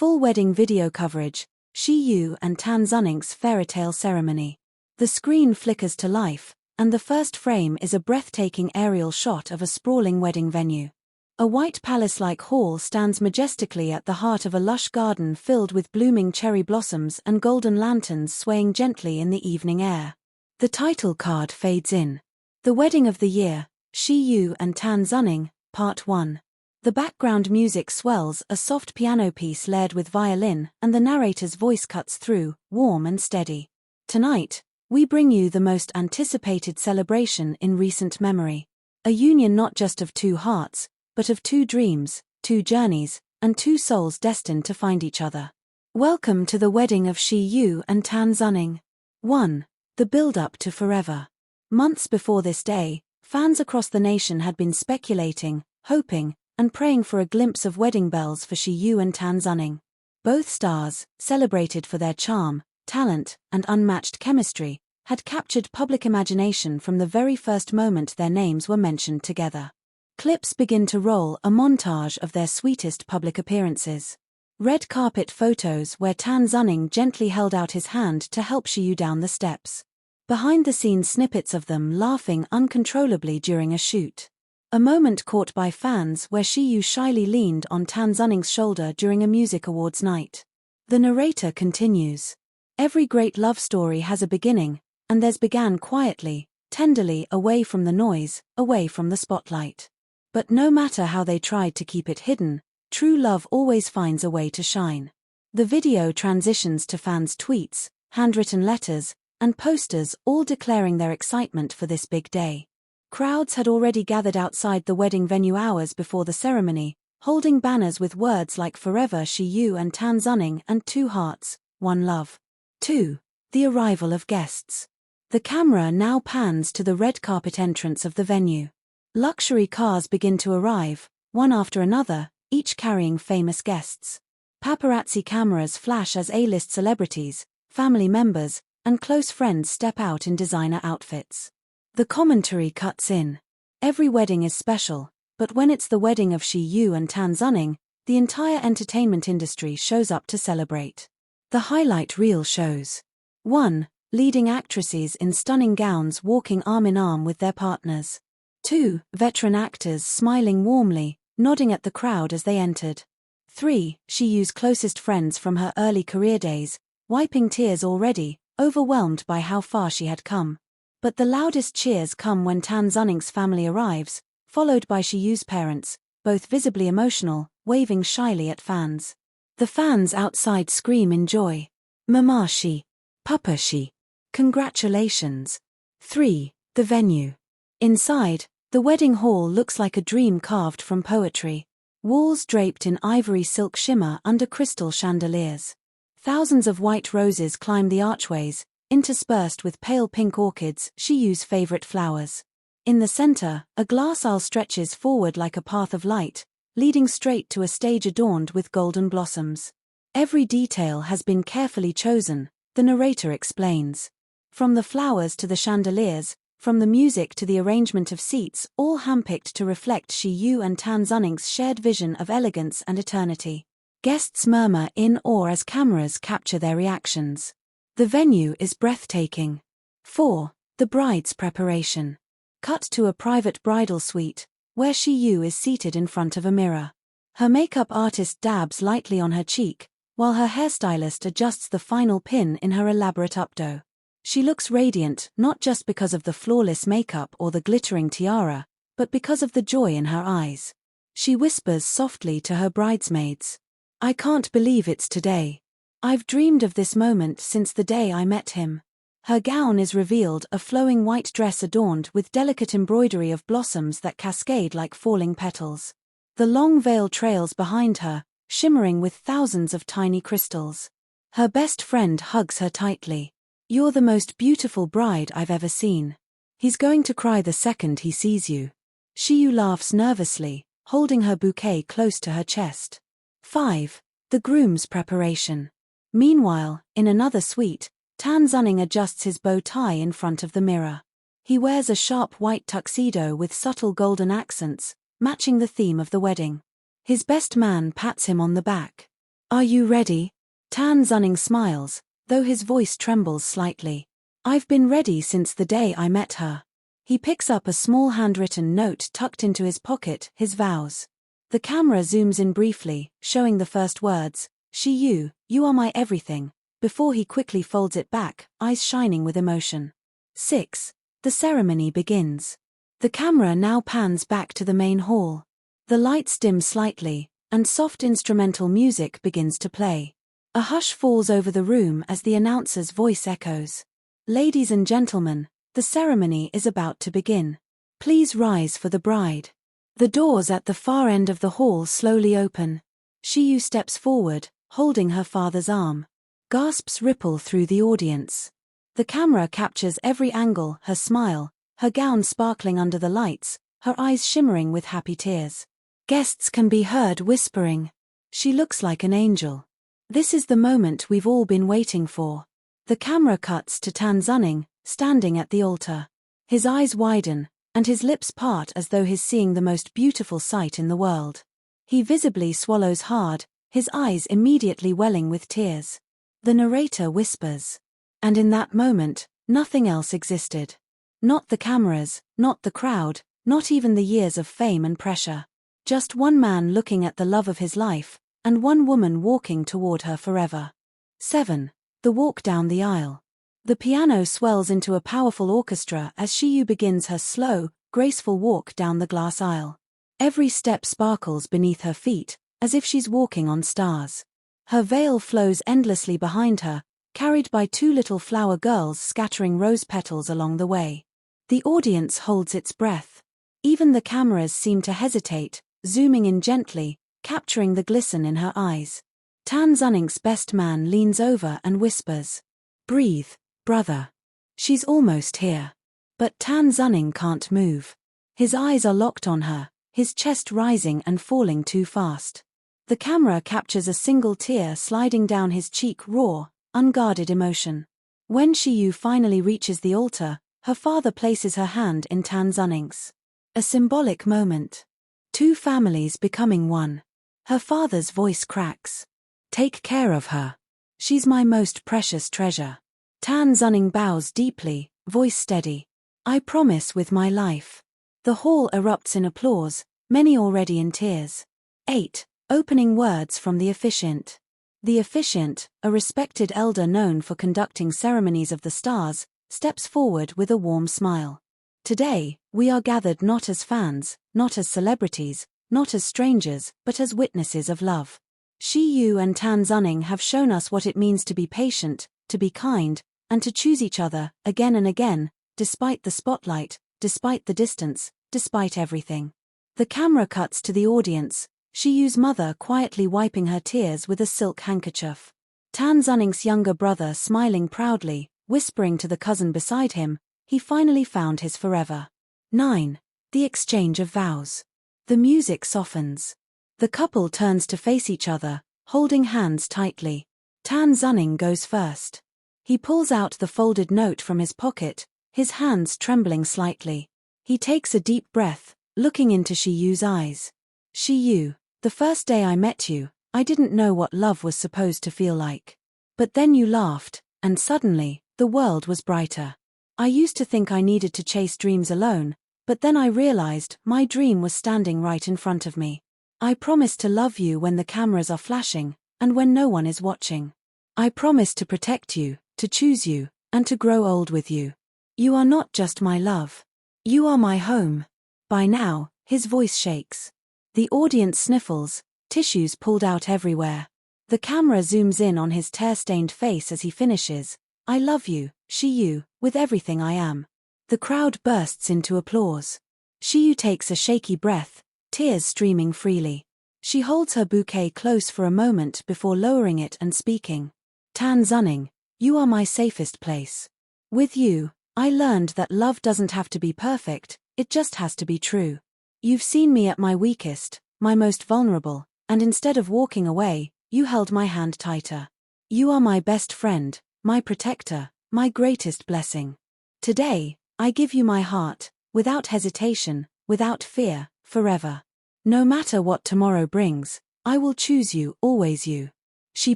Full wedding video coverage, Xiyu and Tan Xuning's fairytale ceremony. The screen flickers to life, and the first frame is a breathtaking aerial shot of a sprawling wedding venue. A white palace-like hall stands majestically at the heart of a lush garden filled with blooming cherry blossoms and golden lanterns swaying gently in the evening air. The title card fades in. The Wedding of the Year, Xiyu and Tan Xuning, Part 1. The background music swells, a soft piano piece layered with violin, and the narrator's voice cuts through, warm and steady. Tonight, we bring you the most anticipated celebration in recent memory. A union not just of two hearts, but of two dreams, two journeys, and two souls destined to find each other. Welcome to the wedding of Xiyu and Tan Xuning. 1. The buildup to forever. Months before this day, fans across the nation had been speculating, hoping, and praying for a glimpse of wedding bells for Xiyu and Tan Xuning. Both stars, celebrated for their charm, talent, and unmatched chemistry, had captured public imagination from the very first moment their names were mentioned together. Clips begin to roll, a montage of their sweetest public appearances. Red carpet photos where Tan Xuning gently held out his hand to help Xiyu down the steps. Behind-the-scenes snippets of them laughing uncontrollably during a shoot. A moment caught by fans where Xiyu shyly leaned on Tan Xuning's shoulder during a music awards night. The narrator continues. Every great love story has a beginning, and theirs began quietly, tenderly, away from the noise, away from the spotlight. But no matter how they tried to keep it hidden, true love always finds a way to shine. The video transitions to fans' tweets, handwritten letters, and posters all declaring their excitement for this big day. Crowds had already gathered outside the wedding venue hours before the ceremony, holding banners with words like Forever Xiyu and Tan Xuning and Two Hearts, One Love. 2. The arrival of guests. The camera now pans to the red carpet entrance of the venue. Luxury cars begin to arrive, one after another, each carrying famous guests. Paparazzi cameras flash as A-list celebrities, family members, and close friends step out in designer outfits. The commentary cuts in. Every wedding is special, but when it's the wedding of Xiyu and Tan Xuning, the entire entertainment industry shows up to celebrate. The highlight reel shows 1. Leading actresses in stunning gowns walking arm in arm with their partners. 2. Veteran actors smiling warmly, nodding at the crowd as they entered. 3. Xiyu's closest friends from her early career days, wiping tears already, overwhelmed by how far she had come. But the loudest cheers come when Tan Xuning's family arrives, followed by Xiyu's parents, both visibly emotional, waving shyly at fans. The fans outside scream in joy. Mama Xi. Papa Xi. Congratulations. 3. The venue. Inside, the wedding hall looks like a dream carved from poetry. Walls draped in ivory silk shimmer under crystal chandeliers. Thousands of white roses climb the archways, interspersed with pale pink orchids, Xiyu's favorite flowers. In the center, a glass aisle stretches forward like a path of light, leading straight to a stage adorned with golden blossoms. Every detail has been carefully chosen, the narrator explains. From the flowers to the chandeliers, from the music to the arrangement of seats, all handpicked to reflect Xiyu and Tan Xuning's shared vision of elegance and eternity. Guests murmur in awe as cameras capture their reactions. The venue is breathtaking. 4. The bride's preparation. Cut to a private bridal suite, where Xiyu is seated in front of a mirror. Her makeup artist dabs lightly on her cheek, while her hairstylist adjusts the final pin in her elaborate updo. She looks radiant not just because of the flawless makeup or the glittering tiara, but because of the joy in her eyes. She whispers softly to her bridesmaids. I can't believe it's today. I've dreamed of this moment since the day I met him. Her gown is revealed, a flowing white dress adorned with delicate embroidery of blossoms that cascade like falling petals. The long veil trails behind her, shimmering with thousands of tiny crystals. Her best friend hugs her tightly. You're the most beautiful bride I've ever seen. He's going to cry the second he sees you. Xiyu laughs nervously, holding her bouquet close to her chest. 5. The groom's preparation. Meanwhile, in another suite, Tan Xuning adjusts his bow tie in front of the mirror. He wears a sharp white tuxedo with subtle golden accents, matching the theme of the wedding. His best man pats him on the back. Are you ready? Tan Xuning smiles, though his voice trembles slightly. I've been ready since the day I met her. He picks up a small handwritten note tucked into his pocket, his vows. The camera zooms in briefly, showing the first words, you are my everything, before he quickly folds it back, eyes shining with emotion. 6. The ceremony begins. The camera now pans back to the main hall. The lights dim slightly, and soft instrumental music begins to play. A hush falls over the room as the announcer's voice echoes. Ladies and gentlemen, the ceremony is about to begin. Please rise for the bride. The doors at the far end of the hall slowly open. Xiyu steps forward, holding her father's arm. Gasps ripple through the audience. The camera captures every angle, her smile, her gown sparkling under the lights, her eyes shimmering with happy tears. Guests can be heard whispering, "She looks like an angel." This is the moment we've all been waiting for. The camera cuts to Tan Xuning, standing at the altar. His eyes widen, and his lips part as though he's seeing the most beautiful sight in the world. He visibly swallows hard, his eyes immediately welling with tears. The narrator whispers. And in that moment, nothing else existed. Not the cameras, not the crowd, not even the years of fame and pressure. Just one man looking at the love of his life, and one woman walking toward her forever. 7. The walk down the aisle. The piano swells into a powerful orchestra as Xiyu begins her slow, graceful walk down the glass aisle. Every step sparkles beneath her feet, as if she's walking on stars. Her veil flows endlessly behind her, carried by two little flower girls scattering rose petals along the way. The audience holds its breath. Even the cameras seem to hesitate, zooming in gently, capturing the glisten in her eyes. Tan Xuning's best man leans over and whispers, "Breathe, brother. She's almost here." But Tan Xuning can't move. His eyes are locked on her, his chest rising and falling too fast. The camera captures a single tear sliding down his cheek, raw, unguarded emotion. When Xiyu finally reaches the altar, her father places her hand in Tan Xuning's. A symbolic moment. Two families becoming one. Her father's voice cracks. "Take care of her. She's my most precious treasure." Tan Xuning bows deeply, voice steady. "I promise with my life." The hall erupts in applause, many already in tears. 8. Opening words from the officiant. The officiant, a respected elder known for conducting ceremonies of the stars, steps forward with a warm smile. "Today, we are gathered not as fans, not as celebrities, not as strangers, but as witnesses of love. Xiyu and Tan Xuning have shown us what it means to be patient, to be kind, and to choose each other, again and again, despite the spotlight, despite the distance, despite everything." The camera cuts to the audience, Xiyu's mother quietly wiping her tears with a silk handkerchief. Tan Xuning's younger brother smiling proudly, whispering to the cousin beside him, he finally found his forever. 9. The exchange of vows. The music softens. The couple turns to face each other, holding hands tightly. Tan Xuning goes first. He pulls out the folded note from his pocket, his hands trembling slightly. He takes a deep breath, looking into Xiyu's eyes. "Xiyu, the first day I met you, I didn't know what love was supposed to feel like. But then you laughed, and suddenly, the world was brighter. I used to think I needed to chase dreams alone, but then I realized my dream was standing right in front of me. I promise to love you when the cameras are flashing, and when no one is watching. I promise to protect you, to choose you, and to grow old with you. You are not just my love. You are my home." By now, his voice shakes. The audience sniffles, tissues pulled out everywhere. The camera zooms in on his tear-stained face as he finishes, "I love you, Xiyu, with everything I am." The crowd bursts into applause. Xiyu takes a shaky breath, tears streaming freely. She holds her bouquet close for a moment before lowering it and speaking. "Tan Xuning, you are my safest place. With you, I learned that love doesn't have to be perfect, it just has to be true. You've seen me at my weakest, my most vulnerable, and instead of walking away, you held my hand tighter. You are my best friend, my protector, my greatest blessing. Today, I give you my heart, without hesitation, without fear, forever. No matter what tomorrow brings, I will choose you, always you." She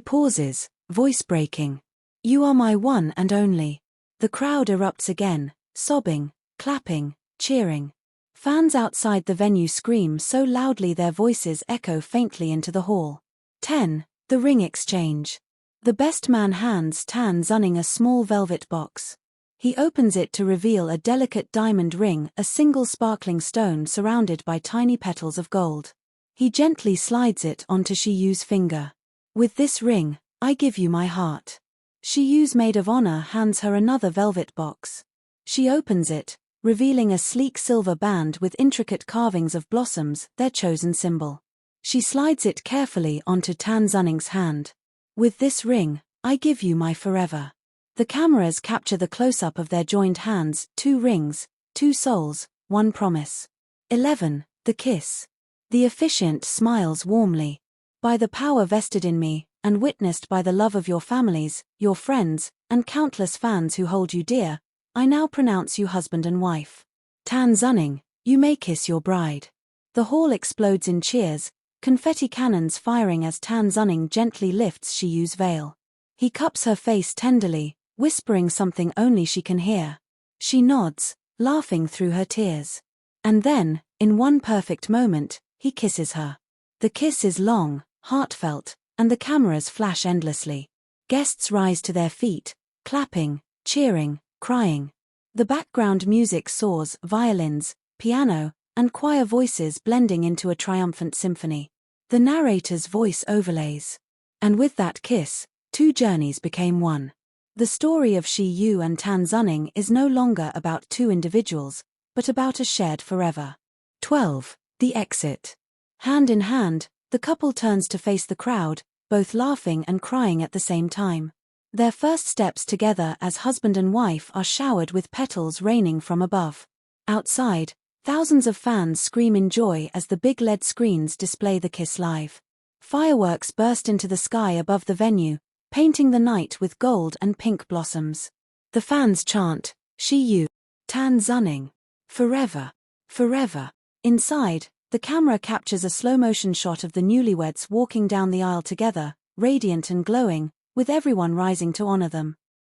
pauses, voice breaking. You are my one and only. The crowd erupts again, sobbing, clapping, cheering. Fans outside the venue scream so loudly their voices echo faintly into the hall. 10. The ring exchange. The best man hands Tan Xuning a small velvet box. He opens it to reveal a delicate diamond ring, a single sparkling stone surrounded by tiny petals of gold. He gently slides it onto Shi Yu's finger. With this ring, I give you my heart. Shi Yu's maid of honor hands her another velvet box. She opens it, revealing a sleek silver band with intricate carvings of blossoms, their chosen symbol. She slides it carefully onto Tan Xuning's hand. With this ring, I give you my forever. The cameras capture the close-up of their joined hands, 2 rings, 2 souls, 1 promise. 11. The kiss. The officiant smiles warmly. By the power vested in me, and witnessed by the love of your families, your friends, and countless fans who hold you dear, I now pronounce you husband and wife. Tan Xuning, you may kiss your bride. The hall explodes in cheers, confetti cannons firing as Tan Xuning gently lifts Shi Yu's veil. He cups her face tenderly, whispering something only she can hear. She nods, laughing through her tears. And then, in one perfect moment, he kisses her. The kiss is long, heartfelt, and the cameras flash endlessly. Guests rise to their feet, clapping, cheering, crying. The background music soars, violins, piano, and choir voices blending into a triumphant symphony. The narrator's voice overlays. And with that kiss, 2 journeys became one. The story of Shi Yu and Tan Xuning is no longer about 2 individuals, but about a shared forever. 12. The exit. Hand in hand, the couple turns to face the crowd, both laughing and crying at the same time. Their first steps together as husband and wife are showered with petals raining from above. Outside, thousands of fans scream in joy as the big LED screens display the kiss live. Fireworks burst into the sky above the venue, painting the night with gold and pink blossoms. The fans chant, Shi Yu, Tan Xuning, forever, forever. Inside, the camera captures a slow-motion shot of the newlyweds walking down the aisle together, radiant and glowing, with everyone rising to honor them.